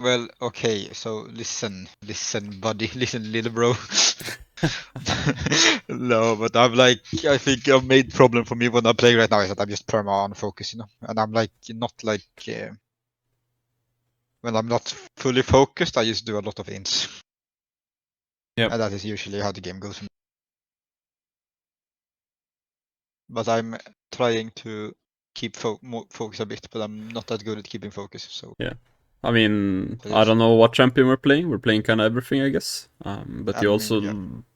Well, okay, so listen, buddy, listen, little bro. No, but I'm like, I think a main problem for me when I play right now is that I'm just perma on focus, and I'm like not like when I'm not fully focused, I just do a lot of ints, Yep. and that is usually how the game goes. But I'm trying to keep more focus a bit, but I'm not that good at keeping focus. So Yeah. I mean, but I don't know what champion we're playing. We're playing kind of everything, I guess. But I you mean, also, yeah,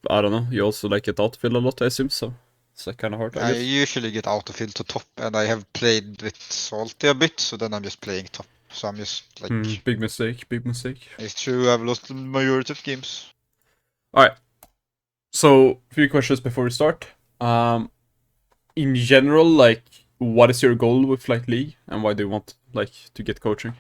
I don't know, you also like get outfield a lot, I assume, so it's like kind of hard, I I guess. usually get autofill to top, and I have played with salty a bit, so then I'm just playing top. So I'm just like, Big mistake, big mistake. it's true, I've lost the majority of games. Alright, so a few questions before we start. In general, like, what is your goal with like League, and why do you want like to get coaching?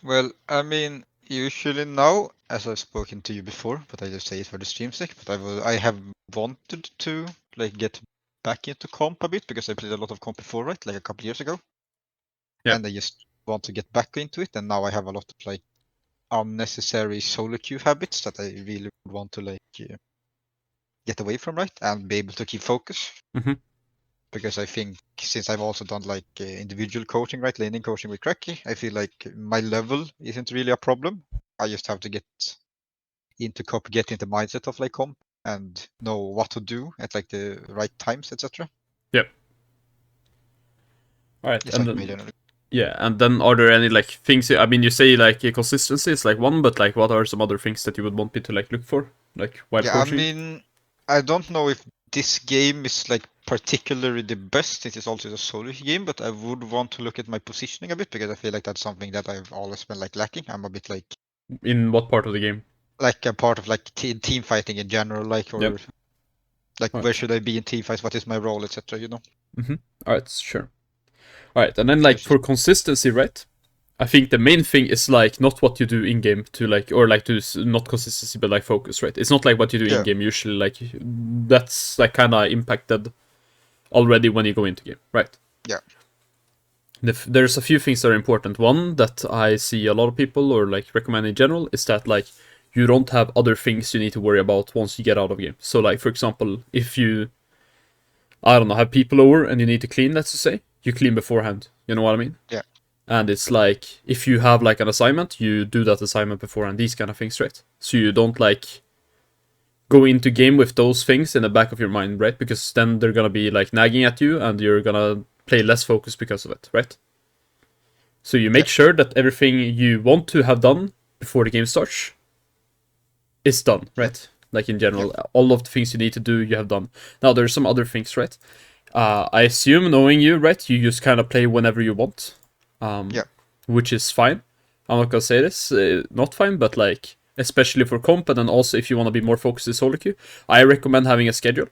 Well, I mean, usually now, as I've spoken to you before, but I just say it for the stream sake, but I have wanted to like get back into comp a bit because I played a lot of comp before, right? Like a couple years ago. Yeah. And I just want to get back into it, and now I have a lot of like unnecessary solo queue habits that I really want to like get away from, right? And be able to keep focus. Mm-hmm. Because I think since I've also done like individual coaching, right, laning coaching with Cracky, I feel like my level isn't really a problem. I just have to get into comp, get into mindset of like comp, and know what to do at like the right times, etc. Yep. Alright, It's and like my then general. yeah, and then are there any like things? I mean, you say like consistency is like one, but like what are some other things that you would want me to like look for, like while Yeah, I coaching? mean, I don't know if this game is like particularly the best. It is also a solo game, but I would want to look at my positioning a bit because I feel like that's something that I've always been like lacking. I'm a bit In what part of the game? like a part of like team fighting in general, like Yep. or like where Alright. should I be in team fights? What is my role, etc. Mm-hmm. Alright, sure. Alright, and then like Because for consistency, right? I think the main thing is like not what you do in game to like or like to not consistency but like focus, right? It's not like what you do in yeah, game usually. Like that's like kind of impacted already when you go into game, right? yeah, There's a few things that are important. One that I see a lot of people or like recommend in general is that like you don't have other things you need to worry about once you get out of game. So like for example, if you I don't know have people over and you need to clean, let's just say, you clean beforehand. You know what I mean? yeah, And it's like if you have like an assignment, you do that assignment beforehand. These kind of things, right? So you don't like go into game with those things in the back of your mind, right? Because then they're gonna be like nagging at you, and you're gonna play less focus because of it, right? So you yeah, make sure that everything you want to have done before the game starts is done, yeah, right? Like in yeah, general, all of the things you need to do, you have done. Now there's some other things, right? I assume knowing you, right, you just kind of play whenever you want, yeah, which is fine. I'm not gonna say this, not fine, but like especially for comp, and then also if you want to be more focused in solo queue, I recommend having a schedule.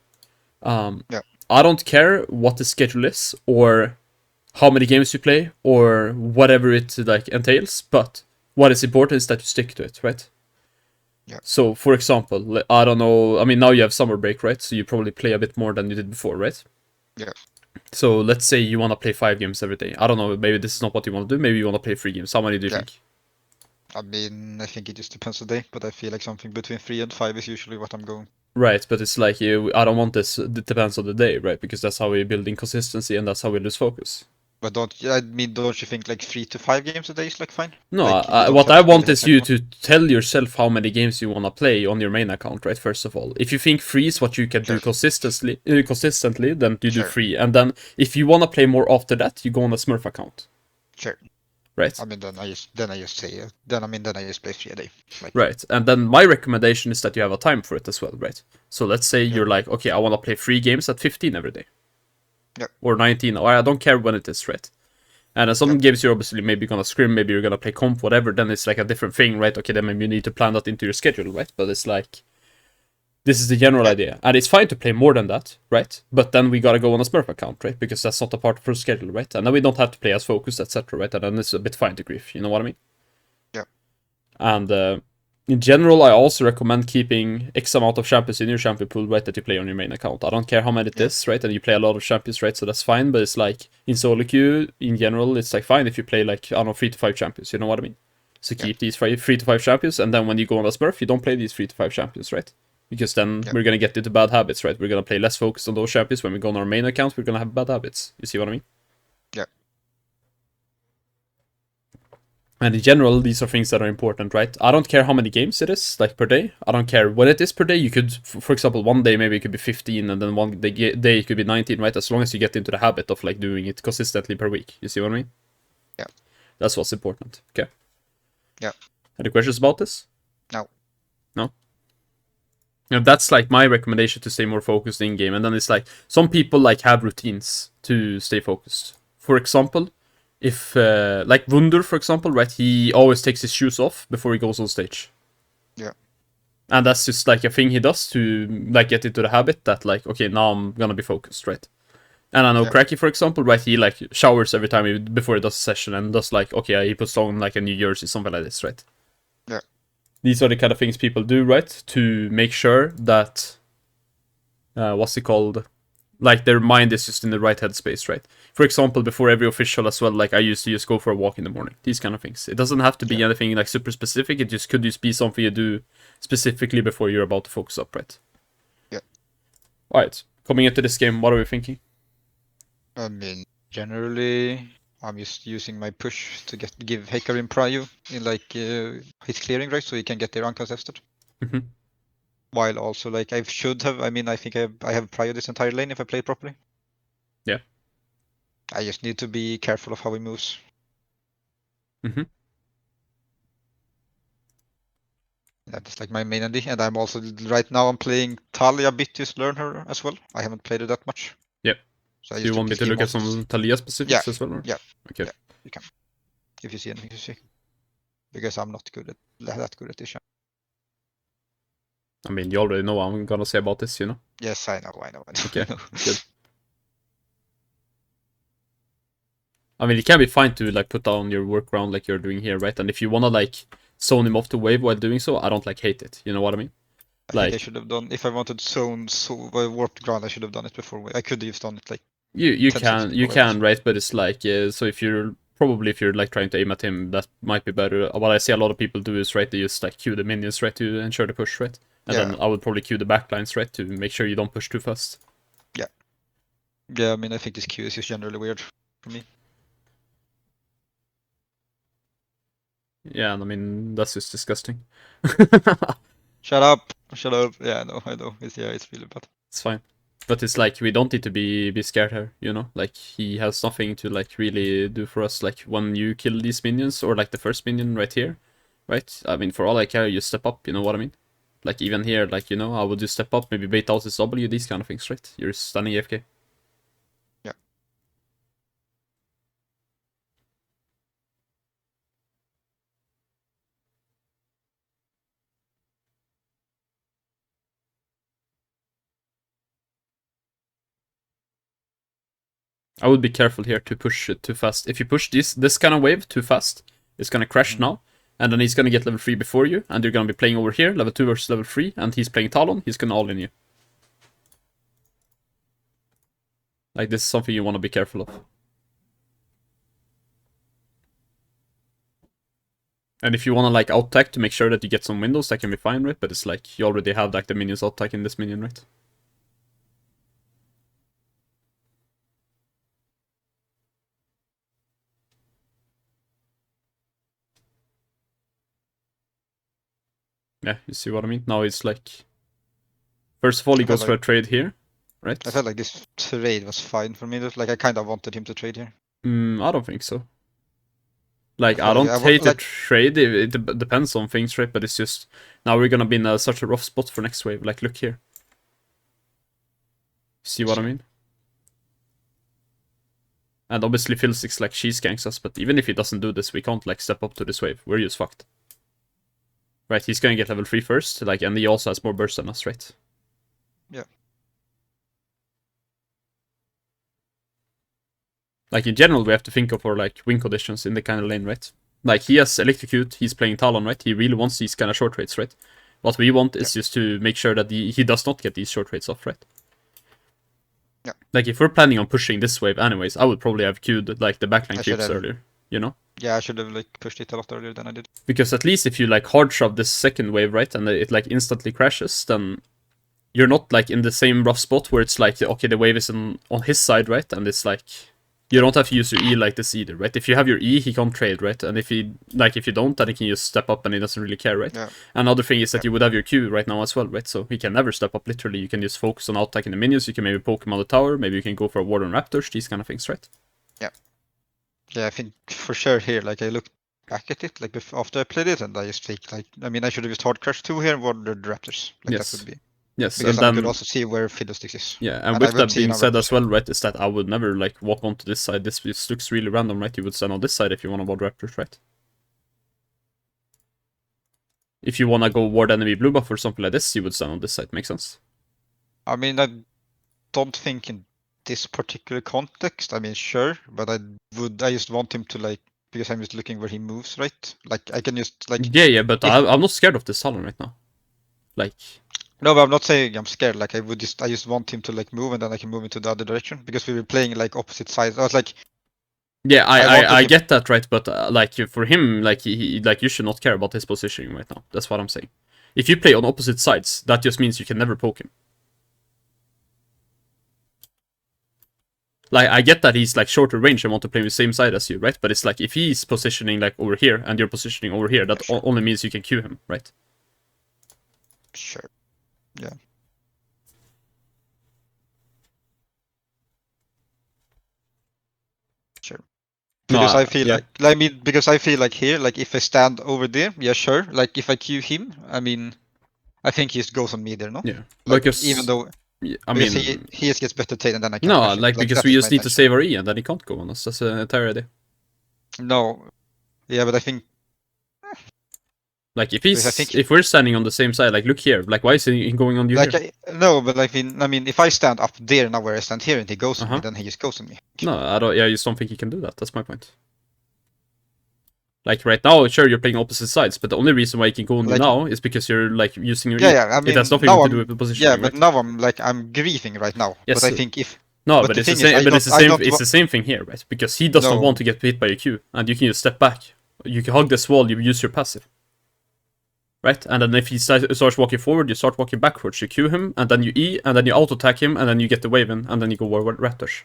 yeah, I don't care what the schedule is or how many games you play or whatever it like entails, but what is important is that you stick to it, right? yeah, So, for example, I don't know. I mean, now you have summer break, right? So you probably play a bit more than you did before, right? yeah. So let's say you want to play 5 games every day. I don't know. Maybe this is not what you want to do. Maybe you want to play 3 games. How many do you Yeah. think? I mean, I think it just depends on the day, but I feel like something between 3 and 5 is usually what I'm going. Right, but it's like I don't want this. It depends on the day, right? Because that's how we build inconsistency and that's how we lose focus. But I mean, don't you think like 3 to 5 games a day is like fine? No, Like you don't what have I to be want like is you maximum. to tell yourself how many games you want to play on your main account, right? First of all, if you think 3 is what you can do Sure, consistently, then you do sure, 3, and then if you want to play more after that, you go on a Smurf account, sure. right? I mean, then I just say then I just play 3 a day. Like, Right, and then my recommendation is that you have a time for it as well, right? So let's say yeah, you're like, okay, I want to play 3 games at 15 every day, yeah, or 19, or I don't care when it is, right? And in yeah, some games you're obviously maybe gonna scrim, maybe you're gonna play comp, whatever, then it's like a different thing, right? Okay, then maybe you need to plan that into your schedule, right? But it's like, this is the general yeah, idea. And it's fine to play more than that, right? But then we gotta go on a Smurf account, right? Because that's not a part of our schedule, right? And then we don't have to play as focused, etc., right? And then it's a bit fine to grief, you know what I mean? yeah, And in general, I also recommend keeping X amount of champions in your champion pool, right, that you play on your main account. I don't care how many it yeah, is, right, and you play a lot of champions, right, so that's fine, but it's like, in solo queue, in general, it's like fine if you play like, I don't know, 3 to 5 champions, you know what I mean? So keep these 3 to 5 champions, and then when you go on a smurf, you don't play these 3 to 5 champions, right? Because then we're gonna get into bad habits, right? We're gonna play less focused on those champions. When we go on our main account, we're gonna have bad habits. You see what I mean? Yeah. And in general, these are things that are important, right? I don't care how many games it is, like per day. I don't care what it is per day. You could, for example, one day maybe it could be 15, and then one day it could be 19, right? As long as you get into the habit of like doing it consistently per week. You see what I mean? Yeah. That's what's important. Okay. Yeah. Any questions about this? No. No? Yeah, that's like my recommendation to stay more focused in game. And then it's like some people like have routines to stay focused. For example, if like Wunder, for example, right? He always takes his shoes off before he goes on stage. Yeah. And that's just like a thing he does to like get into the habit that like, okay, now I'm gonna be focused, right? And I know Cracky, for example, right? He like showers every time before he does a session and does like, okay, he puts on like a new jersey, something like this, right? Yeah. These are the kind of things people do, right? To make sure that what's it called? Like their mind is just in the right headspace, right? For example, before every official as well, like I used to just go for a walk in the morning. These kind of things. It doesn't have to be anything like super specific. It just could just be something you do specifically before you're about to focus up, right? Yeah. Alright. Coming into this game, what are we thinking? I mean, generally, I'm just using my push to give Hecarim prio in like his clearing, right? So he can get there uncontested. Mm-hmm. While also like I should have, I mean, I think I have prio this entire lane if I play it properly. Yeah. I just need to be careful of how he moves. Mm-hmm. That's like my main idea, and I'm also right now I'm playing Taliyah a bit to learn her as well. I haven't played it that much. Yep. So I Do just you took want me this to game look at off. some Taliyah specifics as well? Or? Yeah. Okay. Yeah, you can. If you see anything to see. Because I'm not good at that good at this. I mean, you already know what I'm gonna say about this, you know? Yes, I know. Okay, I know. good. I mean, it can be fine to like put down your workaround like you're doing here, right? And if you wanna like zone him off the wave while doing so, I don't like hate it. You know what I mean? I think I should have done if I wanted zone warped ground. I should have done it before. I could have just done it like you 10 can seconds before waves. right? But it's like so if you're like trying to aim at him, that might be better. What I see a lot of people do is right, they just like queue the minions right to ensure the push, right? And then I would probably queue the backlines right to make sure you don't push too fast. Yeah. Yeah, I mean I think this queue is just generally weird for me. Yeah, and I mean that's just disgusting. Shut up! Yeah, I know. It's really bad. It's fine. But it's like we don't need to be scared here, you know? Like he has nothing to like really do for us. Like when you kill these minions or like the first minion right here, right? I mean, for all I care, you step up. You know what I mean? Like even here, like you know, I would just step up, maybe bait out his W, these kind of things, right? You're standing AFK. Yeah. I would be careful here to push it too fast. If you push this kind of wave too fast, it's gonna crash now, and then he's gonna get level 3 before you, and you're gonna be playing over here, level 2 versus level 3, and he's playing Talon, he's gonna all in you. Like this is something you wanna be careful of. And if you wanna like out-tech to make sure that you get some windows, that can be fine, right? But it's like you already have like the minions out-tech in this minion, right? Yeah, you see what I mean? Now it's like... First of all, he goes for a trade here, right? I felt like this trade was fine for me. Like I kind of wanted him to trade here. I don't think so. Like, I don't hate the trade, it depends on things, right? But it's just, now we're gonna be in such a rough spot for next wave. Like, look here. See what I mean? And obviously Phil6 like she skanks us, but even if he doesn't do this, we can't like step up to this wave. We're just fucked. Right, he's gonna get level 3 first, like, and he also has more burst than us, right? Yeah. Like, in general, we have to think of our, like, win conditions in the kind of lane, right? Like, he has Electrocute, he's playing Talon, right? He really wants these kind of short rates, right? What we want is just to make sure that he does not get these short rates off, right? Yeah. Like, if we're planning on pushing this wave anyways, I would probably have queued, like, the backline creeps earlier, you know? Yeah, I should have like pushed it a lot earlier than I did. Because at least if you like hard shove this second wave, right, and it like instantly crashes, then you're not like in the same rough spot where it's like, okay, the wave is on his side, right, and it's like you don't have to use your E like this either, right? If you have your E, he can't trade, right? And if you don't, then he can just step up and he doesn't really care, right? Yeah. Another thing is that you would have your Q right now as well, right? So he can never step up literally. You can just focus on out-attacking the minions. You can maybe poke him on the tower. Maybe you can go for a ward on Raptors, these kind of things, right? Yeah. Yeah, I think for sure here, like I looked back at it, like after I played it, and I just think like, I mean, I should have used Hard Crush 2 here and warded the Raptors. Like Yes. that would be. Yes, Because and I then could also see where Fiddlesticks is. yeah, and I with would that see being now said Raptors. as well, right, is that I would never like walk onto this side. This looks really random, right? You would stand on this side if you want to ward Raptors, right? If you want to go ward enemy blue buff or something like this, you would stand on this side. Makes sense? I mean, I don't think in this particular context. I mean, sure, but I just want him to like, because I'm just looking where he moves, right? Like I can just like. Yeah, but if, I'm not scared of this Talon right now. Like, No, but I'm not saying I'm scared. Like I just want him to like move, and then I can move into the other direction because we were playing like opposite sides. I was like, yeah, I wanted I him. get that, right? But like for him, like he like you should not care about his positioning right now. That's what I'm saying. If you play on opposite sides, that just means you can never poke him. Like I get that he's like shorter range and want to play with the same side as you, right? But it's like if he's positioning like over here and you're positioning over here, that Sure. only means you can Q him, right? Sure. Yeah. Sure. No, Because I feel yeah. like, I mean, because I feel like here, like if I stand over there, yeah, sure. Like if I queue him, I mean, I think he just goes on me there, no? Yeah, Like because even though I because mean, he just gets better trade and then I can't no, crash it. like Like because that we is my just need to intention. save our E and then he can't go on us. That's an entire idea. No. Yeah, but I think Like because I think if we're standing on the same side, like look here, like why is he going on you like here? no, but like I mean, if I stand up there now where I stand here and he goes on me, Uh-huh. then he just goes on me. No, I don't. Yeah, I just don't think he can do that. That's my point. Like right now, sure, you're playing opposite sides, but the only reason why you can go on you Like now is because you're like using your yeah, E. yeah. I It has mean, nothing now to do I'm with the yeah, positioning, but right? now I'm grieving right now. But Yes. I think if No, but but the it's the thing is, same. But it's the I same. don't It's the same thing here, right? Because he does not no. want to get hit by a Q, and you can just step back. You can hug this wall. You use your passive, right? And then if he starts walking forward, you start walking backwards. You Q him, and then you E, and then you auto attack him, and then you get the wave in, and then you go forward Raptors.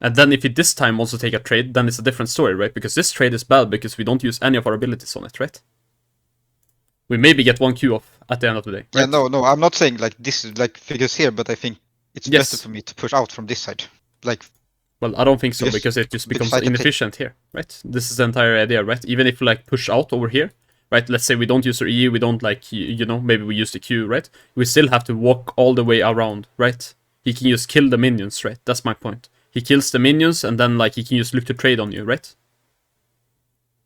And then if he this time wants to take a trade, then it's a different story, right? Because this trade is bad because we don't use any of our abilities on it, right? We maybe get one Q off at the end of the day, right? Yeah, no, I'm not saying like this is like figures here, but I think it's Yes. better for me to push out from this side. Like Well, I don't think so because it just becomes inefficient here, right? This is the entire idea, right? Even if we like push out over here, right? Let's say we don't use our E, we don't like, you know, maybe we use the Q, right? We still have to walk all the way around, right? He can just kill the minions, right? That's my point. He kills the minions and then like he can just look to trade on you, right?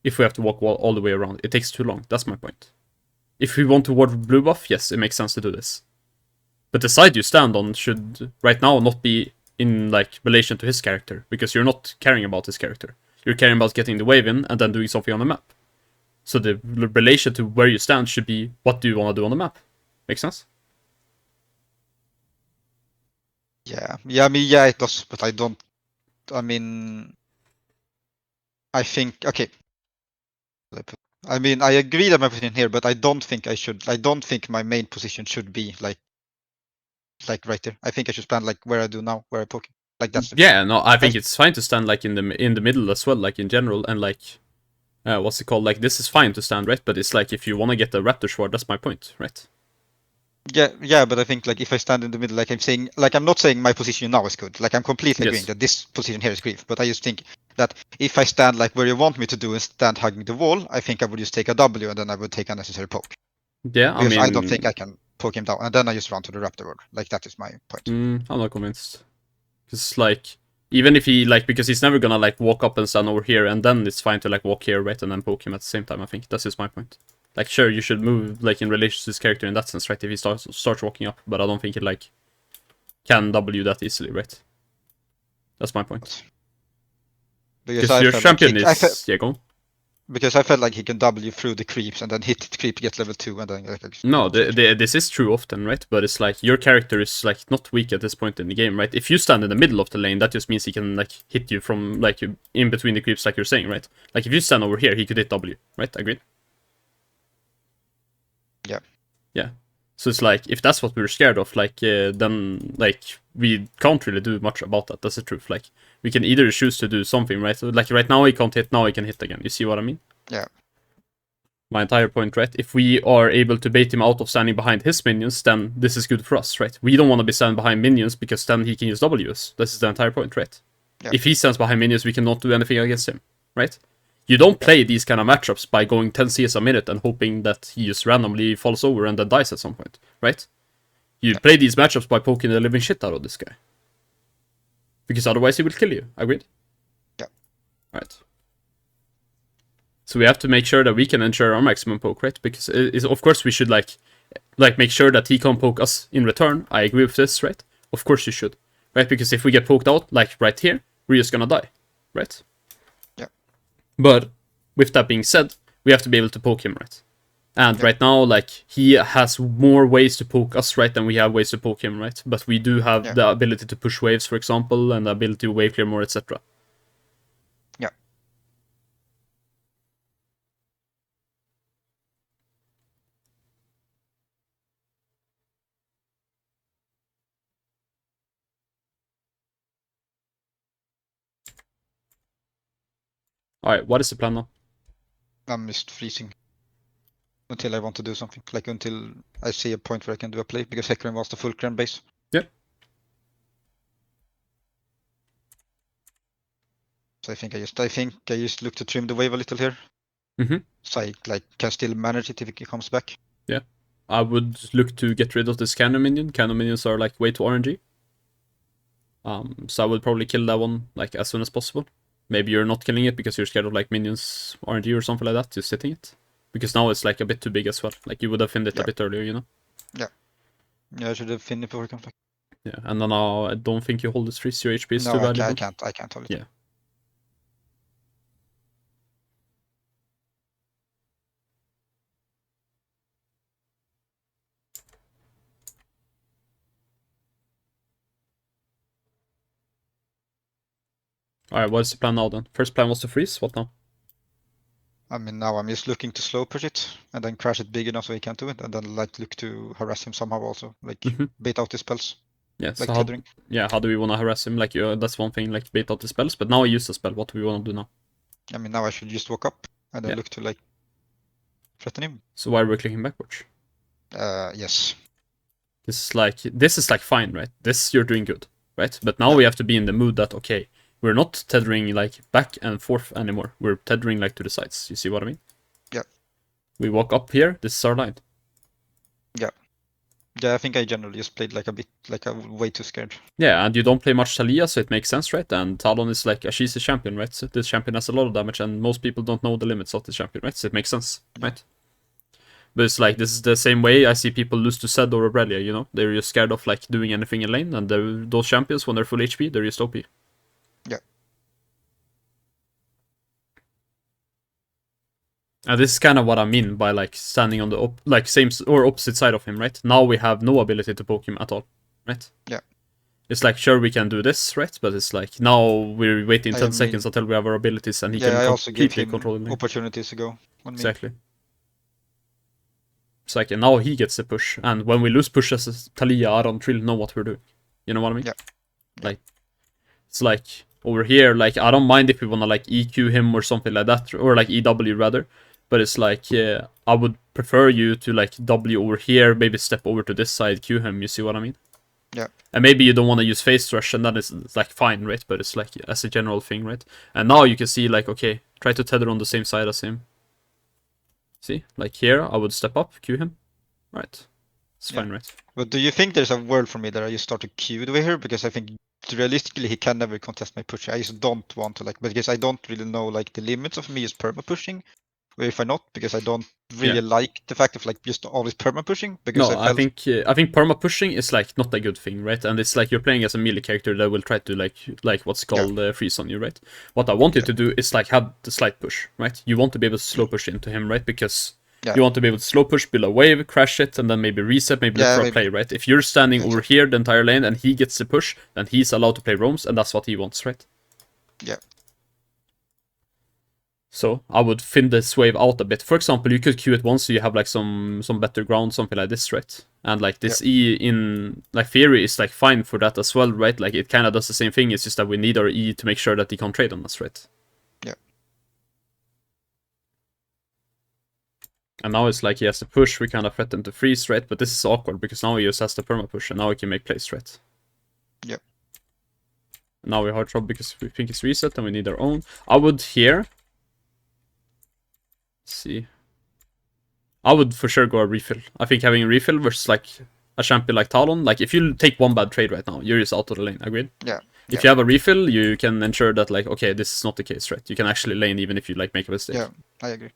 If we have to walk all the way around, it takes too long. That's my point. If we want to ward blue buff, yes, it makes sense to do this. But the side you stand on should right now not be in like relation to his character, because you're not caring about his character. You're caring about getting the wave in and then doing something on the map. So the relation to where you stand should be what do you want to do on the map. Make sense? yeah, I mean, yeah, it does, but I don't. I mean, I think okay. I mean, I agree that my position here, but I don't think I should. I don't think my main position should be like right there. I think I should stand like where I do now, where I poke. Like that's the Yeah, no, I think it's fine to stand like in the middle as well, like in general, and like what's it called? Like this is fine to stand, right? But it's like if you want to get the Raptor Sword, that's my point, right? Yeah, but I think like if I stand in the middle, like I'm saying, like I'm not saying my position now is good. Like I'm completely agreeing that this position here is grief. But I just think that if I stand like where you want me to do and stand hugging the wall, I think I would just take a W and then I would take a necessary poke. Yeah, Because I I mean, don't think I can poke him down, and then I just run to the Raptor World. Like that is my point. I'm not convinced. Because like even if he like because he's never gonna like walk up and stand over here, and then it's fine to like walk here, right, and then poke him at the same time. I think that's just my point. Like sure, you should move like in relation to his character in that sense, right? If he starts walking up, but I don't think he like can W that easily, right? That's my point. Because your champion is yeah, go on. Because I felt like he can W through the creeps and then hit the creep, get level 2, and then No, this is true often, right? But it's like your character is like not weak at this point in the game, right? If you stand in the middle of the lane, that just means he can like hit you from like in between the creeps, like you're saying, right? Like if you stand over here, he could hit W, right? Agreed? Yeah. Yeah. So it's like if that's what we're scared of, like then like we can't really do much about that. That's the truth. Like we can either choose to do something, right? Like right now he can't hit, now he can hit again. You see what I mean? Yeah. My entire point, right? If we are able to bait him out of standing behind his minions, then this is good for us, right? We don't want to be standing behind minions because then he can use Ws. This is the entire point, right? Yeah. If he stands behind minions, we cannot do anything against him, right? You don't play these kind of matchups by going 10 CS a minute and hoping that he just randomly falls over and then dies at some point, right? You play these matchups by poking the living shit out of this guy. Because otherwise he will kill you, agreed? Yeah. Right. So we have to make sure that we can ensure our maximum poke, right? Because of course we should like make sure that he can't poke us in return. I agree with this, right? Of course you should, right? Because if we get poked out, like right here, we're just gonna die, right? Yeah. But with that being said, we have to be able to poke him, right? And right now, like he has more ways to poke us, right, than we have ways to poke him, right? But we do have the ability to push waves, for example, and the ability to wave clear more, etc. Yeah. Alright, what is the plan now? I'm just freezing until I want to do something. Like until I see a point where I can do a play, because Hecarim wants the full Fulcrum base. Yeah. So I think I just look to trim the wave a little here. Mm-hmm. So I like can still manage it if it comes back. Yeah. I would look to get rid of this cannon minion. Cannon minions are like way too RNG. So I would probably kill that one like as soon as possible. Maybe you're not killing it because you're scared of like minions RNG or something like that, just sitting it. Because now it's like a bit too big as well. Like you would have finned it a bit earlier, you know? Yeah. Yeah, I should have finned it before it comes back. Yeah, and then I don't think you hold this freeze, your HP is No, too I valuable. can't hold it. Yeah. Alright, what's the plan now then? First plan was to freeze, what now? I mean, now I'm just looking to slow push it and then crash it big enough so he can't do it, and then like look to harass him somehow also, like bait out his spells. Yeah, like so how do we want to harass him? Like that's one thing, like bait out the spells, but now I use the spell, what do we want to do now? I mean, now I should just walk up and then look to like threaten him. So why are we clicking backwards? Yes. This is like fine, right? This you're doing good, right? But now we have to be in the mood that okay, we're not tethering like back and forth anymore. We're tethering like to the sides. You see what I mean? Yeah. We walk up here. This is our line. Yeah. Yeah, I think I generally just played like a bit, like a way too scared. Yeah, and you don't play much Taliyah, so it makes sense, right? And Talon is like a cheesy champion, right? So this champion has a lot of damage, and most people don't know the limits of the champion, right? So it makes sense, right? But it's like, this is the same way I see people lose to Zed or Aurelia, you know? They're just scared of like doing anything in lane, and those champions, when they're full HP, they're just OP. Yeah. And this is kind of what I mean by like standing on the same or opposite side of him, right? Now we have no ability to poke him at all, right? Yeah. It's like, sure, we can do this, right? But it's like, now we're waiting 10 seconds until we have our abilities and he can completely control the lane. Opportunities to go on me. Exactly. It's like, and now he gets the push, and when we lose pushes as Taliyah, I don't really know what we're doing. You know what I mean? Yeah. Like, it's like, over here, like, I don't mind if we wanna, like, EQ him or something like that, or, like, EW, rather. But it's like, yeah, I would prefer you to, like, W over here, maybe step over to this side, Q him, you see what I mean? Yeah. And maybe you don't want to use face rush, and that is, like, fine, right? But it's, like, as a general thing, right? And now you can see, like, okay, try to tether on the same side as him. See? Like, here, I would step up, Q him. Right. It's fine, right? But do you think there's a world for me that I just start to Q the way here? Because I think realistically he can never contest my push. I just don't want to, like, because I don't really know, like, the limits of me just perma pushing or if I not, because I don't really like the fact of like just always perma pushing. Because No, I felt I think perma pushing is like not a good thing, right? And it's like you're playing as a melee character that will try to like what's called freeze on you, right? What I want you to do is like have the slight push, right? You want to be able to slow push into him, right? Because you want to be able to slow push, build a wave, crash it, and then maybe reset, maybe look for a play, right? If you're standing over here the entire lane and he gets the push, then he's allowed to play roams, and that's what he wants, right? Yeah. So I would thin this wave out a bit. For example, you could queue it once so you have like some better ground, something like this, right? And like this E in like theory is like fine for that as well, right? Like it kind of does the same thing. It's just that we need our E to make sure that he can't trade on us, right? Yeah. And now it's like he has to push. We kind of threaten to freeze, right? But this is awkward because now he just has the perma push, and now he can make plays, right? Yeah. Now we're hard trouble because we think it's reset and we need our own. I would here. See. I would for sure go a refill. I think having a refill versus like a champion like Talon, like if you take one bad trade right now, you're just out of the lane. Agreed? Yeah. If you have a refill, you can ensure that like, okay, this is not the case, right? You can actually lane even if you like make a mistake. Yeah, I agree.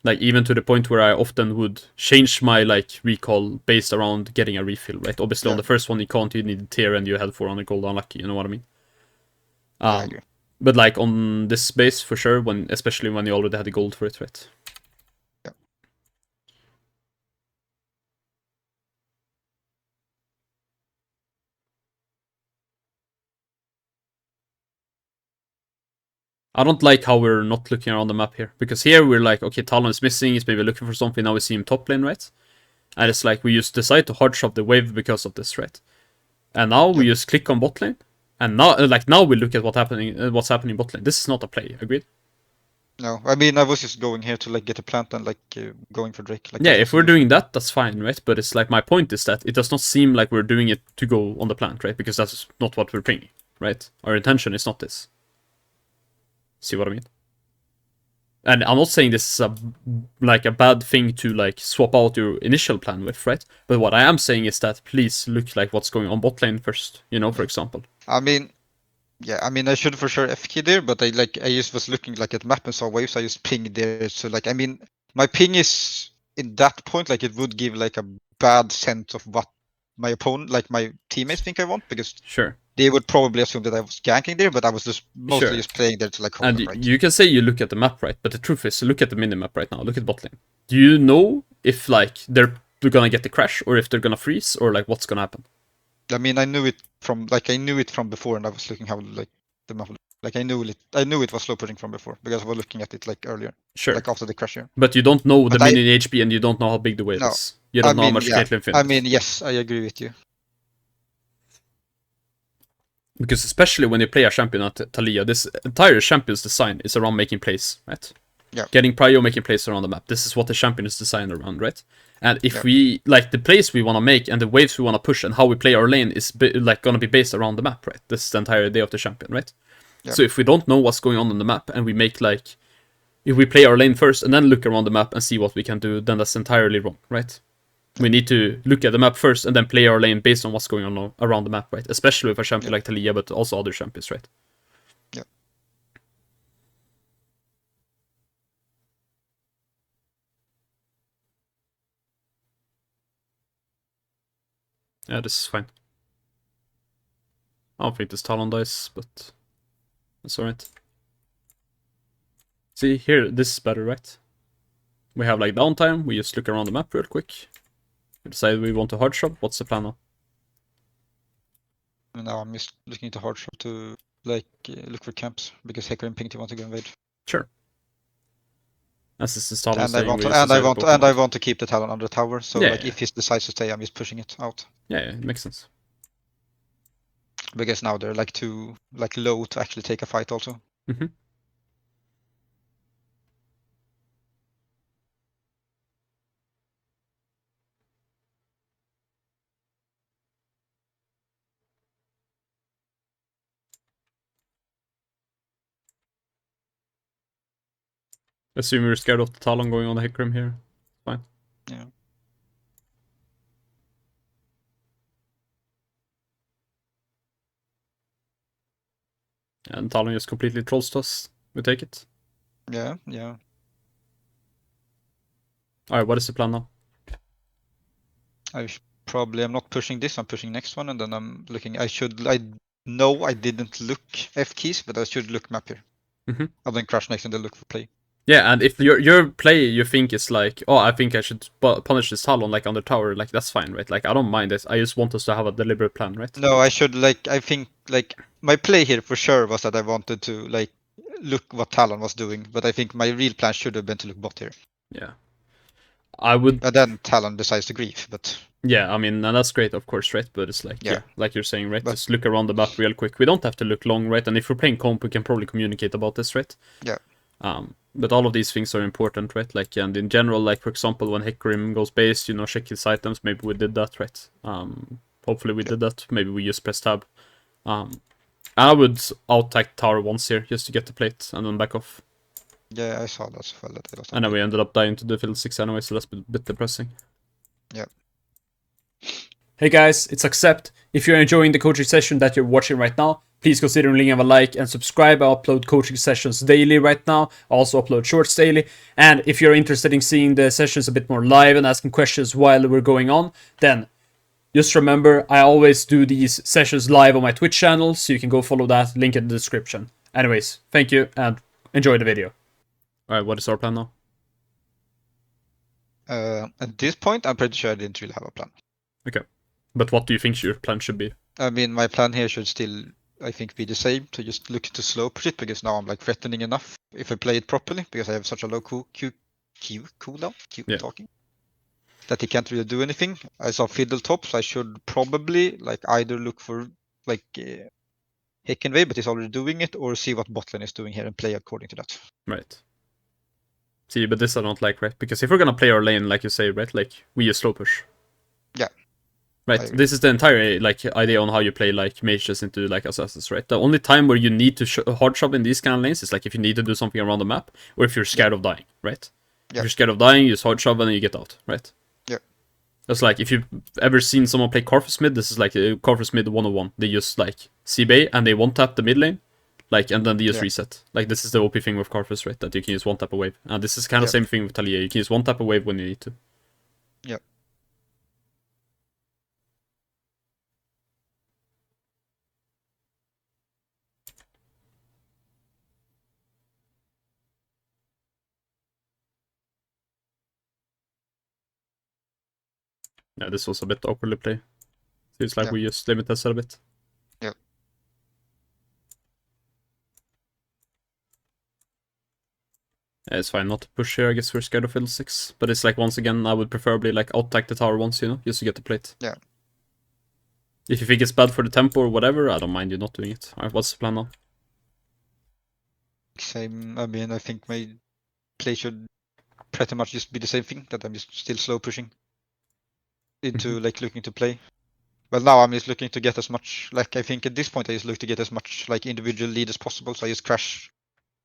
Like even to the point where I often would change my like recall based around getting a refill, right? Obviously on the first one you can't, you need tier and you had 400 gold unlucky, you know what I mean? I agree. But like on this base for sure, when especially when you already had the gold for it, right? Yeah. I don't like how we're not looking around the map here. Because here we're like, okay, Talon is missing, he's maybe looking for something, now we see him top lane, right? And it's like we just decide to hard shove the wave because of this, right? And now we just click on bot lane. And now, now we look at what's happening bot lane. This is not a play, agreed? No, I mean I was just going here to like get a plant and like going for Drake. Like, yeah, if we're doing that, that's fine, right? But it's like my point is that it does not seem like we're doing it to go on the plant, right? Because that's not what we're playing, right? Our intention is not this. See what I mean? And I'm not saying this is a bad thing to like swap out your initial plan with, right? But what I am saying is that please look like what's going on bot lane first, you know, for example. I mean, yeah, I mean I should for sure FK there, but I just was looking like at map and saw waves. I just pinged there, so like I mean my ping is in that point like it would give like a bad sense of what my opponent, like my teammates think I want, because they would probably assume that I was ganking there, but I was just mostly just playing there to like hold them, right? You can say you look at the map, right? But the truth is, look at the minimap right now. Look at bot lane. Do you know if like they're gonna get the crash or if they're gonna freeze or like what's gonna happen? I mean, I knew it from before, and I was looking how like the map. Like I knew it was slow pushing from before because I was looking at it like earlier, like after the crash here. But you don't know the minion HP and you don't know how big the wave is. You don't know how much Caitlyn finished. I mean, yes, I agree with you. Because especially when you play a champion at Taliyah, this entire champion's design is around making plays, right? Yeah. Getting prio, making plays around the map. This is what the champion is designed around, right? And if we like the plays we want to make and the waves we want to push and how we play our lane is like gonna be based around the map, right? This is the entire idea of the champion, right? Yeah. So if we don't know what's going on the map and we make like, if we play our lane first and then look around the map and see what we can do, then that's entirely wrong, right? We need to look at the map first and then play our lane based on what's going on around the map, right? Especially with a champion like Taliyah, but also other champions, right? Yeah. Yeah, this is fine. I don't think this Talon dies, but that's alright. See, here, this is better, right? We have like downtime, we just look around the map real quick. We decide we want to hard shop. What's the plan now? Now I'm just looking to hard shop to like look for camps because Hacker and Pinky want to go invade. Sure. As this is Talon saying, I want to keep the Talon under the tower. So like if he decides to stay, I'm just pushing it out. Yeah, it makes sense. Because now they're like too like low to actually take a fight also. Mm-hmm. Assume you're scared of the Talon going on the Hikrim here. Fine. Yeah. And Talon just completely trolls us. We take it. Yeah, yeah. Alright, what is the plan now? Probably I'm not pushing this, I'm pushing next one, and then I'm looking. I know I didn't look F keys, but I should look map here. Mm-hmm. I'll then crash next and then look for play. Yeah, and if your play you think is like, oh, I think I should punish this Talon like on the tower, like that's fine, right? Like I don't mind this. I just want us to have a deliberate plan, right? No, I should I think my play here for sure was that I wanted to look what Talon was doing, but I think my real plan should have been to look bot here. Yeah. I would. And then Talon decides to grief, but Yeah, I mean, and that's great, of course, right? But it's like, yeah, like you're saying, right? But Just look around the map real quick. We don't have to look long, right? And if we're playing comp, we can probably communicate about this, right? yeah. But all of these things are important, right? Like, and in general, like for example, when Hecarim goes base, you know, check his items. Maybe we did that, right? Hopefully we did that. Maybe we just press tab. I would out-attack tower once here just to get the plate and then back off. Yeah, I saw that as well. That I lost. And then we ended up dying to the field 6 anyway, so that's a bit depressing. Yeah. Hey guys, it's Aqsept. If you're enjoying the coaching session that you're watching right now, please consider leaving a like and subscribe. I upload coaching sessions daily right now. I also upload shorts daily. And if you're interested in seeing the sessions a bit more live and asking questions while we're going on, then just remember I always do these sessions live on my Twitch channel, so you can go follow that, link in the description. Anyways, thank you and enjoy the video. Alright, what is our plan now? At this point, I'm pretty sure I didn't really have a plan. Okay. But what do you think your plan should be? I mean, my plan here should still, I think, be the same, to just look to slow push it, because now I'm threatening enough if I play it properly, because I have such a low cooldown, talking, that he can't really do anything. I saw fiddle top, so I should probably either look for Heckenway, but he's already doing it, or see what botlane is doing here and play according to that. Right. See, but this I don't like, right? Because if we're gonna play our lane, like you say, right, like we use slow push. Yeah. Right. This is the entire idea on how you play mages into assassins, right? The only time where you need to hard shove in these kind of lanes is if you need to do something around the map, or if you're scared of dying, right? If you're scared of dying, you just hard shove and then you get out, right? Yeah. That's if you've ever seen someone play Karthus mid, this is Karthus mid 101. They just C-Bay and they one tap the mid lane. And then they just reset. This is the OP thing with Karthus, right? That you can use one tap a wave. And this is kind of same thing with Taliyah. You can use one tap a wave when you need to. Yeah. Yeah, this was a bit awkwardly played. Seems like we just limit this a bit. Yeah. Yeah, it's fine not to push here. I guess we're scared of fiddle 6. But it's once again, I would preferably out-attack the tower once, you know, just to get the plate. Yeah. If you think it's bad for the tempo or whatever, I don't mind you not doing it. Alright, what's the plan now? Same. I mean, I think my play should pretty much just be the same thing, that I'm just still slow pushing into looking to play. Well, now I'm just looking to get as much, I think at this point I just look to get as much individual lead as possible, so I just crash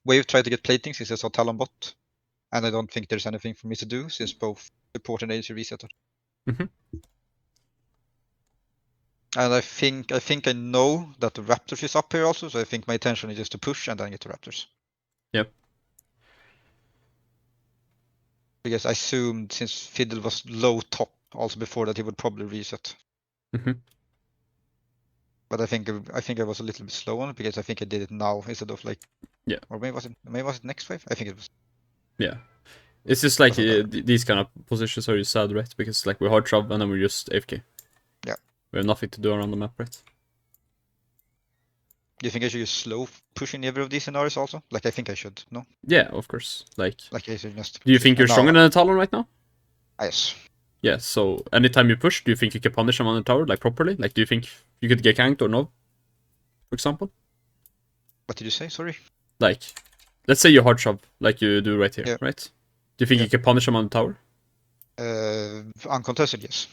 wave, try to get plating since I saw Talon bot, and I don't think there's anything for me to do since both support and ADC resetted. And I think I know that the Raptors is up here also, so I think my intention is just to push and then get the Raptors. Yep. Because I assumed since Fiddle was low top also before that he would probably reset. But I think I was a little bit slow on it because I think I did it now instead of yeah. Or maybe was it next wave? I think it was. Yeah. It's just these kind of positions are just sad, right? Because we're hard shove and then we're just AFK. Yeah. We have nothing to do around the map, right? Do you think I should use slow push in every of these scenarios also? I think I should, no? Yeah, of course. I should just. Do you think you're stronger than a Talon right now? Yes. Yeah, so anytime you push, do you think you can punish him on the tower, properly? Do you think you could get ganked or no? For example? What did you say? Sorry? Let's say you hard shove, like you do right here, right? Do you think you can punish him on the tower? Uncontested, yes.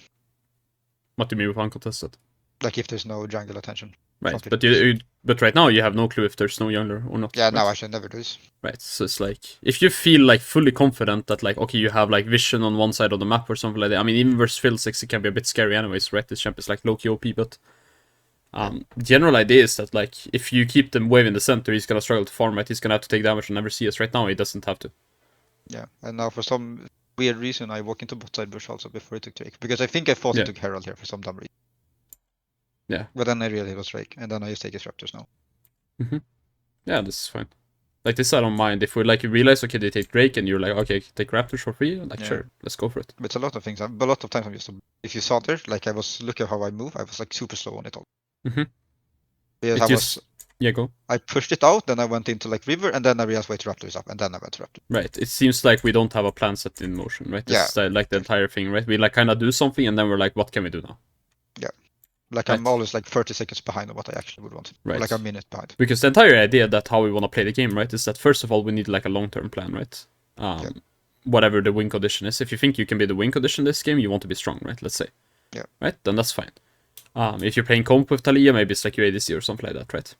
What do you mean with uncontested? If there's no jungle attention. Right, but right now you have no clue if there's no jungler or not. Yeah, right? no, I should never do this. Right, so it's if you feel fully confident that okay, you have vision on one side of the map or something like that. I mean, even versus field 6 it can be a bit scary anyways, right? This champ is low-key OP, but General idea is that like if you keep the wave in the center, he's gonna struggle to farm, right? He's gonna have to take damage and never see us. Right now, he doesn't have to. Yeah, and now for some weird reason, I walk into bot side bush also before he took Drake, because I think I thought he took Herald here for some dumb reason. Yeah. But then I realized it was Drake, and then I just take his Raptors now. Yeah, this is fine. Like this, I don't mind. If we like realize, okay, they take Drake, and you're like, okay, take Raptors for free, like sure, let's go for it. But it's a lot of things. A lot of times I'm just, if you saw there, like I was looking at how I move, I was like super slow on it all. Because go. I pushed it out, then I went into like river, and then I realized wait, Raptor is up, and then I went to Raptor. Right. It seems like we don't have a plan set in motion, right? This is like the entire thing, right? We like kind of do something, and then we're like, what can we do now? Yeah. Like I'm always like 30 seconds behind on what I actually would want. Right. Or like a minute behind. Because the entire idea that how we want to play the game, right, is that first of all we need like a long-term plan, right? Whatever the win condition is. If you think you can be the win condition this game, you want to be strong, right? Let's say. Yeah. Right? Then that's fine. If you're playing comp with Taliyah, maybe it's like UADC or something like that, right?